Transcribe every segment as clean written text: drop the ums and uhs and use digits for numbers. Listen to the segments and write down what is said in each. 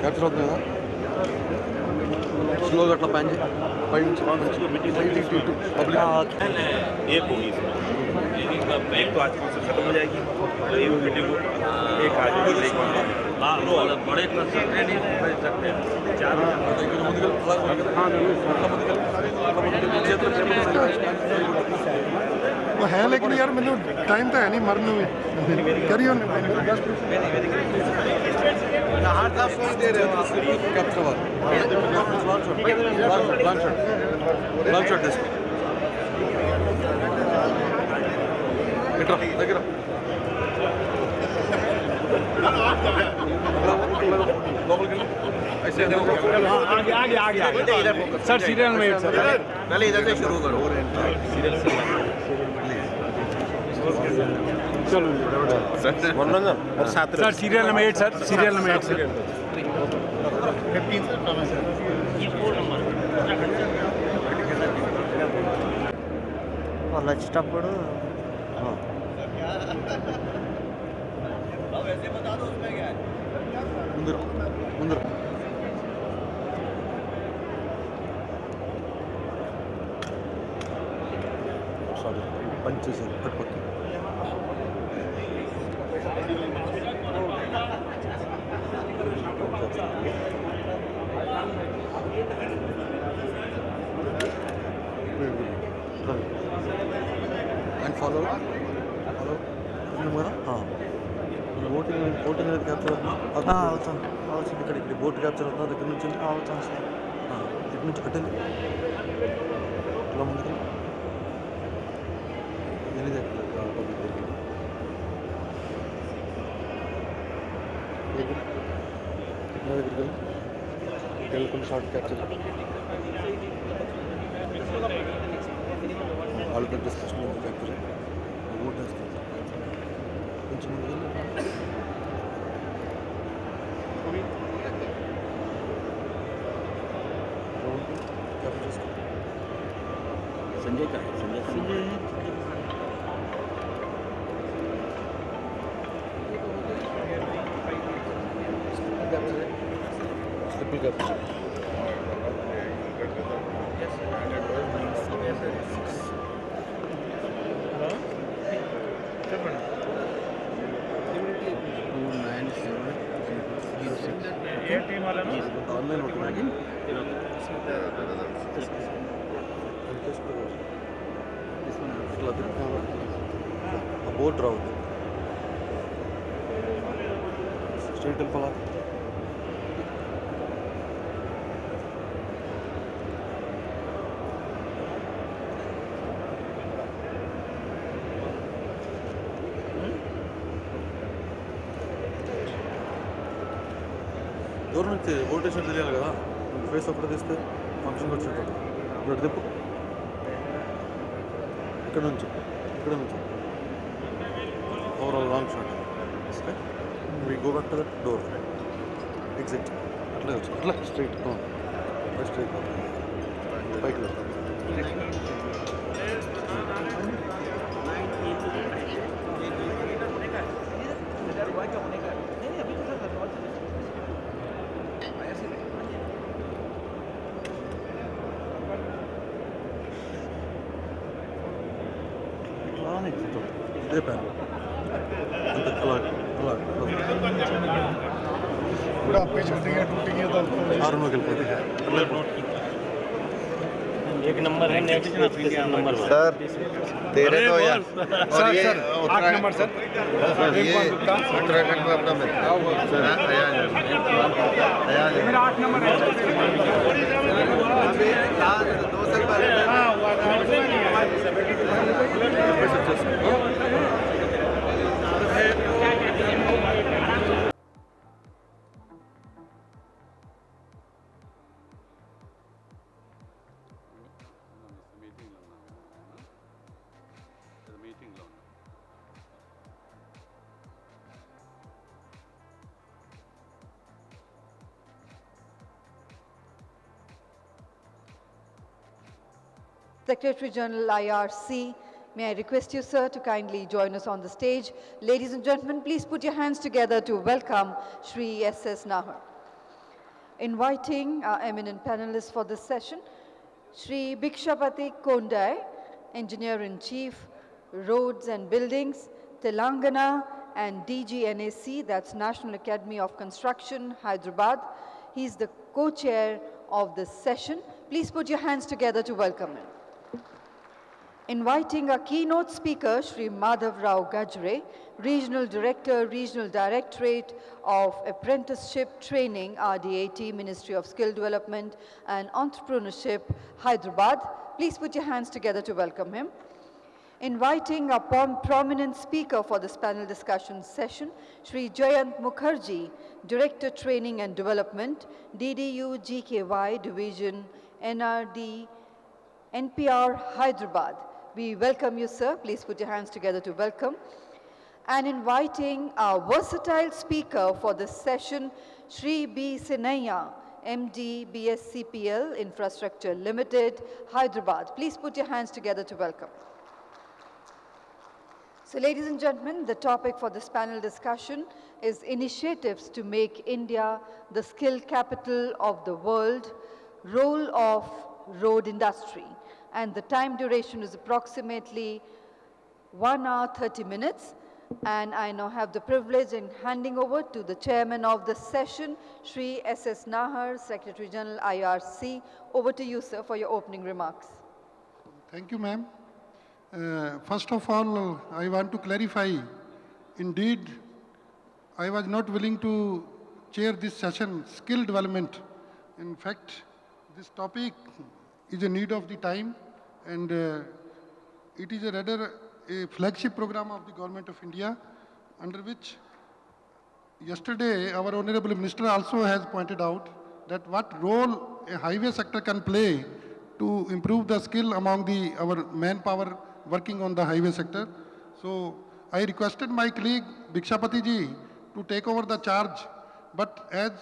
Capture అవుతుంది కదా, స్లోగా అట్లా పై నుంచి పబ్లిక్ एक होगी इसमें, एक तो आज की खत्म हो जाएगी और एक वीडियो एक आज की लेके हाँ वो बड़े क्लस्टर नहीं कर सकते चार वो है, लेकिन यार मैंने टाइम तो है नहीं मरने में। Carry on. कैप्चर हुआ लॉन्ग शॉट इसको దగ్గర सर सीरियल में सर पहले इधर से शुरू करो चलो sir serial number 8 sir serial number 8 sir వాళ్ళు వచ్చేటప్పుడు ముందు సారీ పంచ్ చేశారు పట్టుకోండి అండ్ ఫాలో కదా ఓటింగ్ అనేది క్యాప్చర్ అవుతుంది అవుతుంది ఇక్కడ బోట్ క్యాప్చర్ అవుతుంది దగ్గర నుంచి అవుతాం సార్ ఇటు నుంచి కట్టండి ఇలా ముందుకు ఎనిమిది పబ్లిక్ దగ్గరికి వెళ్ళి కొన్ని షార్ట్ క్యాప్చర్ వాళ్ళతో డిస్కషన్ క్యాప్చర్ ఓట్ వేస్తుంది కొంచెం ముందుకు संजय का है संजय स्लिपी कैप्चर ऑनलाइन होती बोट राउट स्टेट వెళ్ళిపోలా దూరం నుంచి ఓటేషన్ తెలియాలి కదా, ఫేస్ ఒకటి తీస్తే ఫంక్షన్కి వచ్చినట్టు ఇప్పుడు తిప్పు ఇక్కడ నుంచి overall long shot we go back to that door exit అట్లా వచ్చు అట్లా స్ట్రైట్ స్ట్రైట్ పైకి వెళ్తాం ఇదే ప్యాన్ అంత అలా बुढ़ापे छूटेंगे टूटेंगे तो ఆరులోకి వెళ్ళిపోతే एक नंबर है नेक्स्ट नंबर सर तेरे तो यार सर सर 8 नंबर सर ये उत्तराखंड में अपना मित्र मेरा 8 नंबर है Secretary General IRC, may I request you, sir, to kindly join us on the stage. Ladies and gentlemen, please put your hands together to welcome Shri S.S. Nahar. Inviting our eminent panelists for this session, Shri Bhikshapati Kondai, Engineer-in-Chief, Roads and Buildings, Telangana, and DGNAC, that's National Academy of Construction, Hyderabad. He's the co-chair of this session. Please put your hands together to welcome him. Inviting our keynote speaker, Shri Madhav Rao Gajre, Regional Director, Regional Directorate of Apprenticeship Training, RDAT, Ministry of Skill Development and Entrepreneurship, Hyderabad. Please put your hands together to welcome him. Inviting our prominent speaker for this panel discussion session, Shri Jayant Mukherjee, Director Training and Development, DDU GKY Division, NRD, NPR, Hyderabad. We welcome you, sir. Please put your hands together to welcome. And inviting our versatile speaker for this session, Shri B. Sinaiya, MD, BSCPL, Infrastructure Limited, Hyderabad. Please put your hands together to welcome. So, ladies and gentlemen, the topic for this panel discussion is initiatives to make India the skill capital of the world, role of road industry. And the time duration is approximately 1 hour 30 minutes. And I now have the privilege in handing over to the chairman of the session, Shri S.S. Nahar, Secretary General IRC. Over to you, sir, for your opening remarks. Thank you, ma'am. First of all, I want to clarify, indeed, I was not willing to chair this session, skill development. In fact, this topic is a need of the time, and it is a rather a flagship program of the Government of India, under which yesterday our Honorable Minister also has pointed out that what role a highway sector can play to improve the skill among our manpower working on the highway sector. So I requested my colleague Bhikshapati ji to take over the charge, but as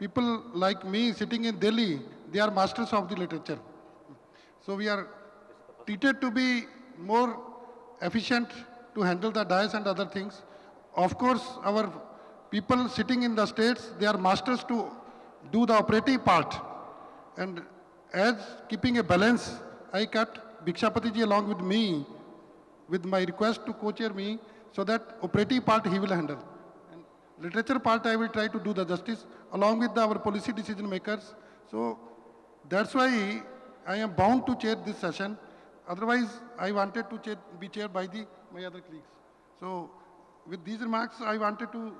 people like me sitting in Delhi, they are masters of the literature. So we are treated to be more efficient to handle the dais and other things. Of course, our people sitting in the states, they are masters to do the operative part. And as keeping a balance, I kept Bhikshapati ji along with me, with my request to co-chair me, so that operative part he will handle. And literature part I will try to do the justice along with our policy decision makers. So that's why I am bound to chair this session. Otherwise, I wanted to be chaired by my other colleagues. So with these remarks, I wanted to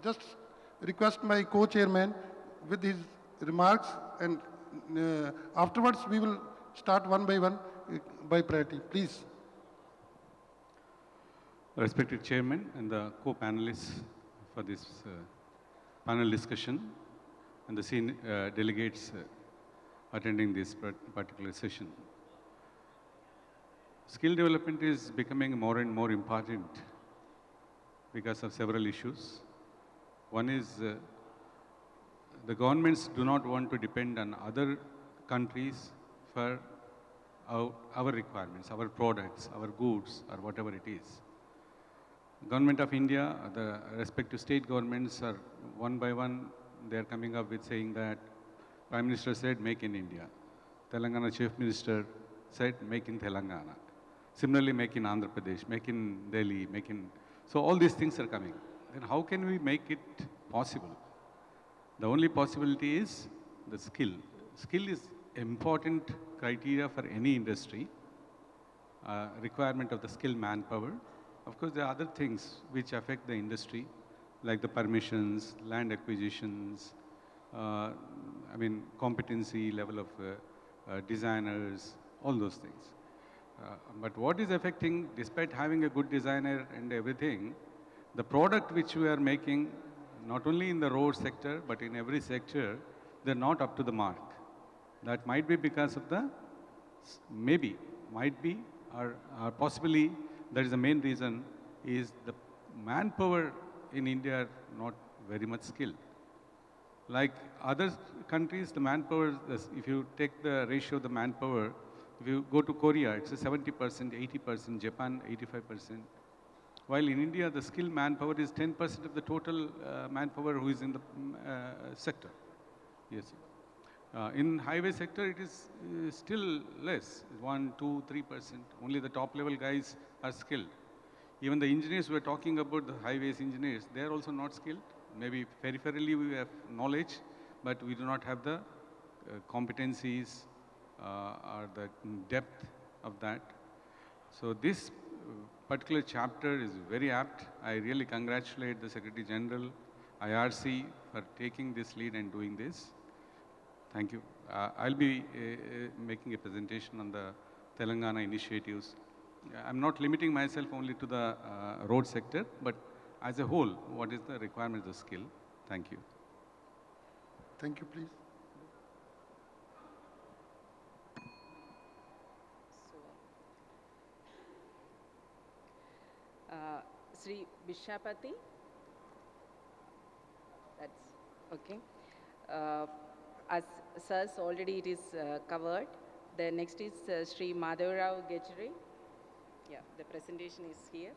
just request my co-chairman with his remarks, and afterwards we will start one by one by priority. Please. Respected Chairman and the co-panelists for this panel discussion and the delegates attending this particular session. Skill development is becoming more and more important because of several issues. One is the governments do not want to depend on other countries for our requirements, our products, our goods, or whatever it is. Government of India, the respective state governments are one by one, they are coming up with saying that Prime Minister said, make in India. Telangana Chief Minister said, make in Telangana. Similarly, make in Andhra Pradesh, make in Delhi, make in... So all these things are coming. Then how can we make it possible? The only possibility is the skill. Skill is important criteria for any industry, requirement of the skilled manpower. Of course, there are other things which affect the industry, like the permissions, land acquisitions, competency level of designers, all those things. But what is affecting, despite having a good designer and everything, the product which we are making, not only in the road sector, but in every sector, they're not up to the mark. That might be because of the, or possibly, that is the main reason, is the manpower in India are not very much skilled. Like other countries, the manpower, if you take the ratio of the manpower, if you go to Korea, it's a 70%, 80%, Japan, 85%. While in India, the skilled manpower is 10% of the total manpower who is in the sector. Yes, sir. In highway sector, it is still less, 1, 2, 3%. Only the top level guys are skilled. Even the engineers we are talking about, the highways engineers, they are also not skilled. Maybe peripherally we have knowledge, but we do not have the competencies or the depth of that. So this particular chapter is very apt. I really congratulate the Secretary General, IRC, for taking this lead and doing this. Thank you. I'll be making a presentation on the Telangana initiatives. I'm not limiting myself only to the road sector, but as a whole, what is the requirement of the skill? Thank you. Thank you, please. Sri Bishapati. That's okay. As sirs, already it is covered. The next is Sri Madhavrao-Gajre. Yeah, the presentation is here.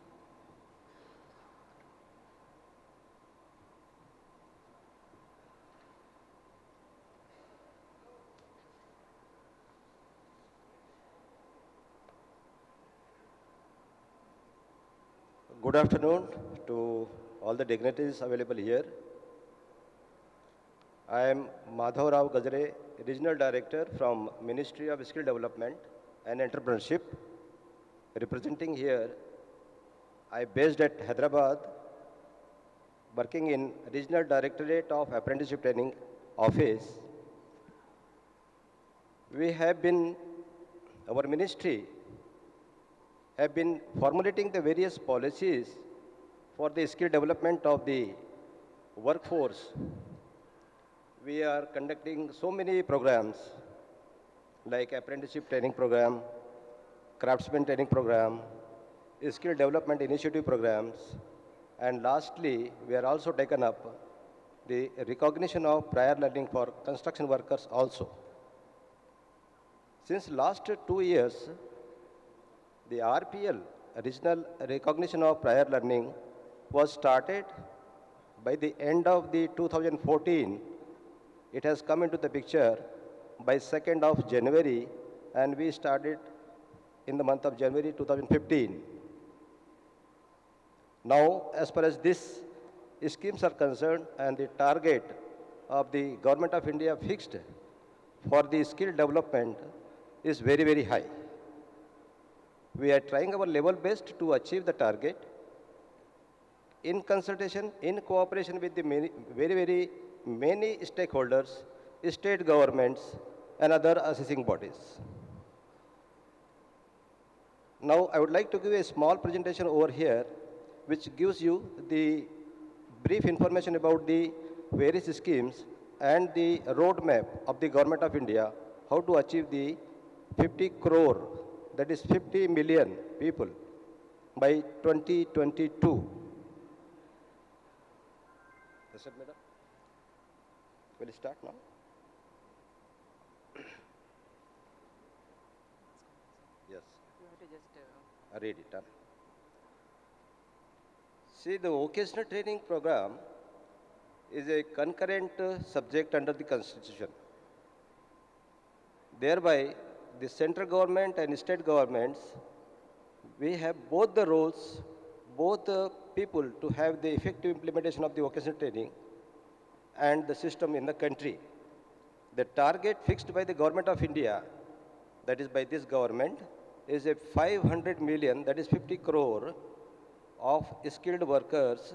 Good afternoon to all the dignitaries available here. I am Madhav Rao Gajre, Regional Director from Ministry of Skill Development and Entrepreneurship. Representing here, I based at Hyderabad, working in Regional Directorate of Apprenticeship Training Office. Our ministry have been formulating the various policies for the skill development of the workforce. We are conducting so many programs like apprenticeship training program, craftsman training program, skill development initiative programs, and lastly, we are also taken up the recognition of prior learning for construction workers also. Since last 2 years, the RPL, Regional Recognition of Prior Learning, was started by the end of the 2014. It has come into the picture by 2nd of January, and we started in the month of January 2015. Now, as far as these schemes are concerned and the target of the Government of India fixed for the skill development is very, very high. We are trying our level best to achieve the target in consultation, in cooperation with the very many stakeholders, state governments, and other assessing bodies. Now, I would like to give a small presentation over here, which gives you the brief information about the various schemes and the roadmap of the Government of India, how to achieve the 50 crore, that is 50 million people by 2022. Yes, sir, madam. Will start now? Yes. You have to just Read it. See, the vocational training program is a concurrent subject under the Constitution. Thereby, the central government and state governments, we have both the roles, both the people to have the effective implementation of the vocational training and the system in the country. The target fixed by the Government of India, that is by this government, is a 500 million, that is 50 crore of skilled workers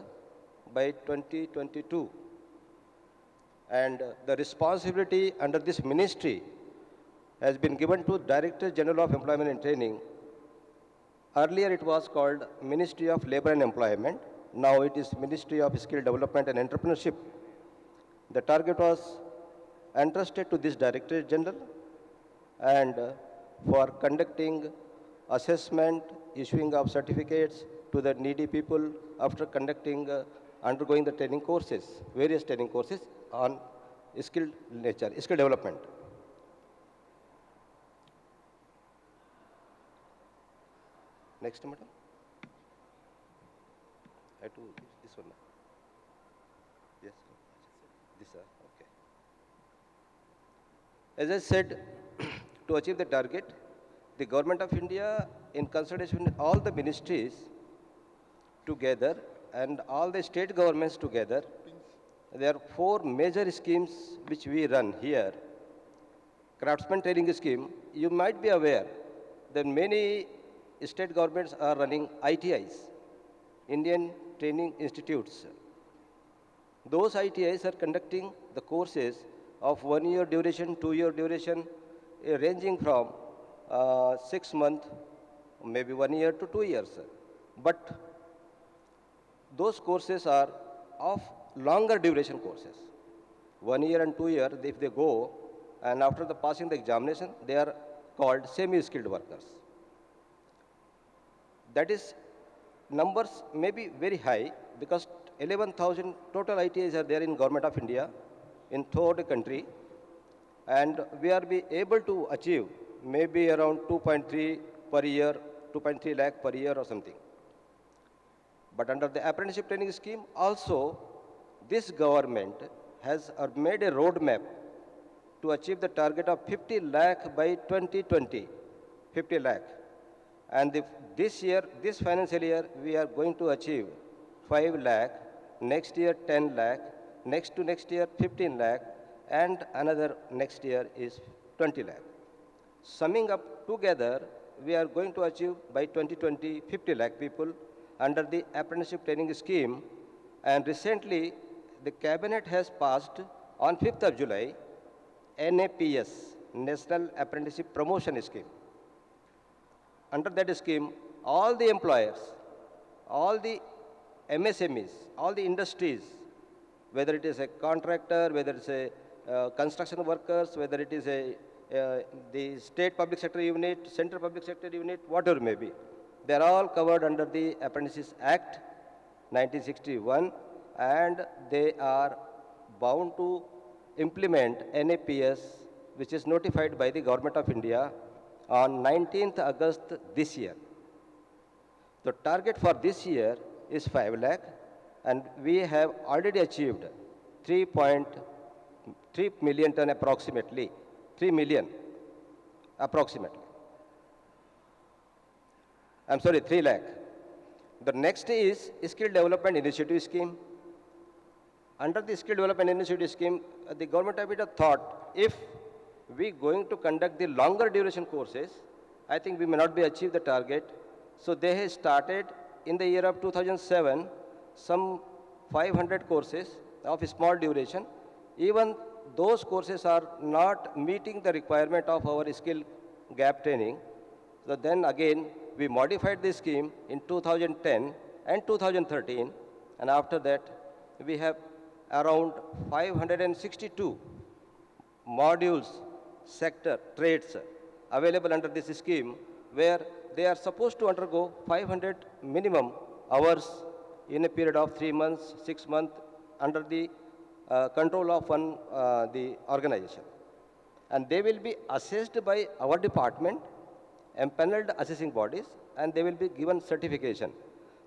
by 2022. And the responsibility under this ministry has been given to Director General of Employment and Training. Earlier it was called Ministry of Labor and Employment. Now it is Ministry of Skill Development and Entrepreneurship. The target was entrusted to this Director General and for conducting assessment, issuing of certificates to the needy people after undergoing the training courses, various training courses on skill nature, skill development. Next, madam. I have to this one. Yes. This, okay. As I said, to achieve the target, the Government of India, in consultation with all the ministries together and all the state governments together, there are four major schemes which we run here. Craftsman training scheme, you might be aware that many state governments are running ITIs, Indian Training Institutes. Those ITIs are conducting the courses of 1 year duration, 2 year duration, ranging from 6 months, maybe 1 year to 2 years. But those courses are of longer duration courses. 1 year and 2 year, if they go, and after the passing the examination, they are called semi-skilled workers. That is, numbers may be very high because 11,000 total ITIs are there in Government of India in throughout the country, and we are be able to achieve maybe around 2.3 per year, 2.3 lakh per year or something. But under the apprenticeship training scheme, also this government has made a roadmap to achieve the target of 50 lakh by 2020, 50 lakh. And this year, this financial year, we are going to achieve 5 lakh, next year 10 lakh, next to next year 15 lakh, and another next year is 20 lakh. Summing up together, we are going to achieve by 2020 50 lakh people under the apprenticeship training scheme. And recently, the cabinet has passed on 5th of July, NAPS, National Apprenticeship Promotion Scheme. Under that scheme, all the employers, all the MSMEs, all the industries, whether it is a contractor, whether it's a construction workers, whether it is the state public sector unit, central public sector unit, whatever may be, they are all covered under the Apprentices Act 1961, and they are bound to implement NAPS, which is notified by the Government of India on 19th August this year. The target for this year is 5 lakh, and we have already achieved 3.3 million ton approximately, 3 million approximately. I'm sorry, 3 lakh. The next is Skill Development Initiative Scheme. Under the Skill Development Initiative Scheme, the Government of India thought if we going to conduct the longer duration courses, I think we may not be achieve the target. So they have started in the year of 2007 some 500 courses of small duration. Even those courses are not meeting the requirement of our skill gap training. So then again, we modified the scheme in 2010 and 2013, and after that, we have around 562 modules, sector, trades available under this scheme, where they are supposed to undergo 500 minimum hours in a period of 3 months, 6 months, under the control of the organization. And they will be assessed by our department, empaneled assessing bodies, and they will be given certification.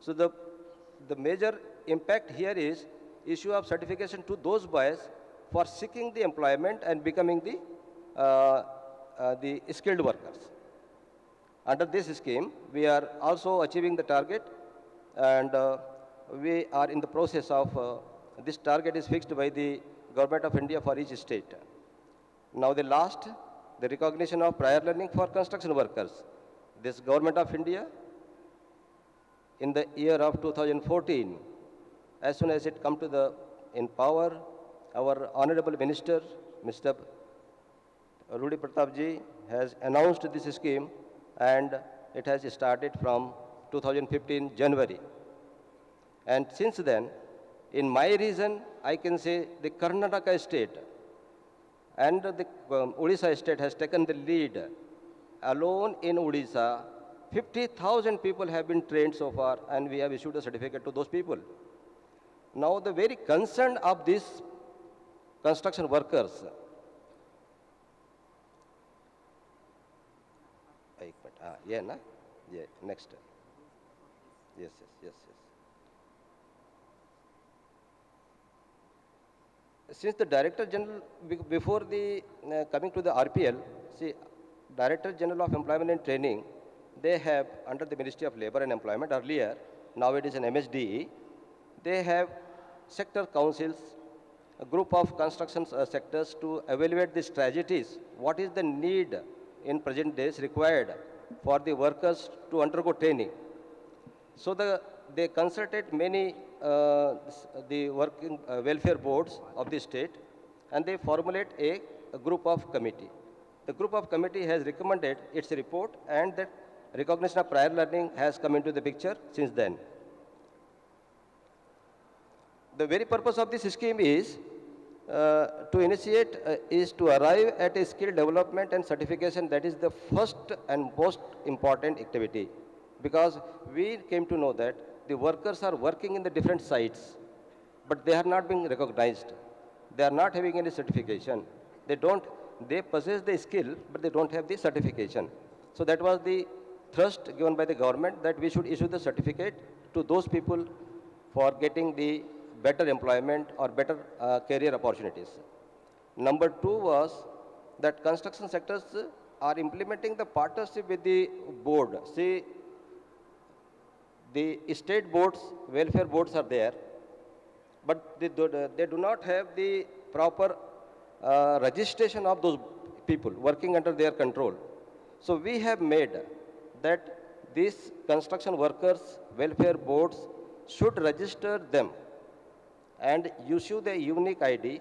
So the major impact here is issue of certification to those boys for seeking the employment and becoming the skilled workers. Under this scheme, we are also achieving the target, and we are in the process of, this target is fixed by the Government of India for each state. Now the last, the recognition of prior learning for construction workers. This Government of India, in the year of 2014, as soon as it come to in power, our Honorable Minister, Mr. Rudy Pratap ji, has announced this scheme, and it has started from 2015 January. And since then, in my region, I can say the Karnataka state and the Odisha state has taken the lead. Alone in Odisha, 50,000 people have been trained so far, and we have issued a certificate to those people. Now, the very concern of these construction workers, yeah, na? Yeah, next. Yes. Since the Director General, before the coming to the RPL, see, Director General of Employment and Training, they have under the Ministry of Labor and Employment earlier, now it is an MSDE, they have sector councils, a group of construction sectors to evaluate the strategies, what is the need in present days required for the workers to undergo training. So they consulted many the working welfare boards of the state, and they formulate a group of committee. The group of committee has recommended its report, and that recognition of prior learning has come into the picture since then. The very purpose of this scheme is to initiate, is to arrive at a skill development and certification. That is the first and most important activity, because we came to know that the workers are working in the different sites, but they are not being recognized. They are not having any certification. They possess the skill, but they don't have the certification. So that was the thrust given by the government, that we should issue the certificate to those people for getting the better employment or better career opportunities. Number two was that construction sectors are implementing the partnership with the board. See, the state boards, welfare boards are there, but they do not have the proper registration of those people working under their control. So we have made that these construction workers, welfare boards should register them and issue the unique ID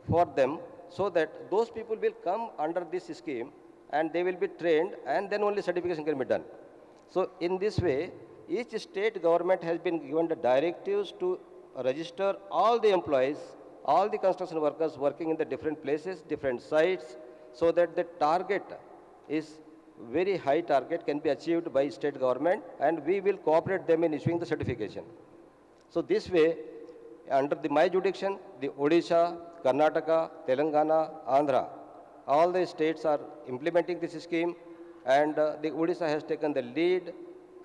for them, so that those people will come under this scheme and they will be trained, and then only certification can be done. So in this way, each state government has been given the directives to register all the employees, all the construction workers working in the different places, different sites, so that the target is very high target can be achieved by state government, and we will cooperate them in issuing the certification. So this way, under my jurisdiction, the Odisha, Karnataka, Telangana, Andhra, all the states are implementing this scheme, and the Odisha has taken the lead.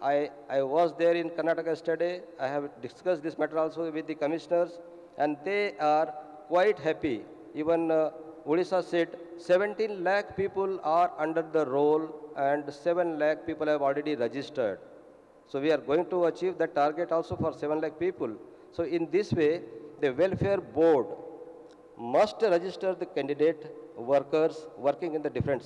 I was there in Karnataka yesterday. I have discussed this matter also with the commissioners, and they are quite happy. Even Odisha said 17 lakh people are under the roll, and 7 lakh people have already registered. So we are going to achieve that target also for 7 lakh people. So in this way, the welfare board must register the candidate workers working in the different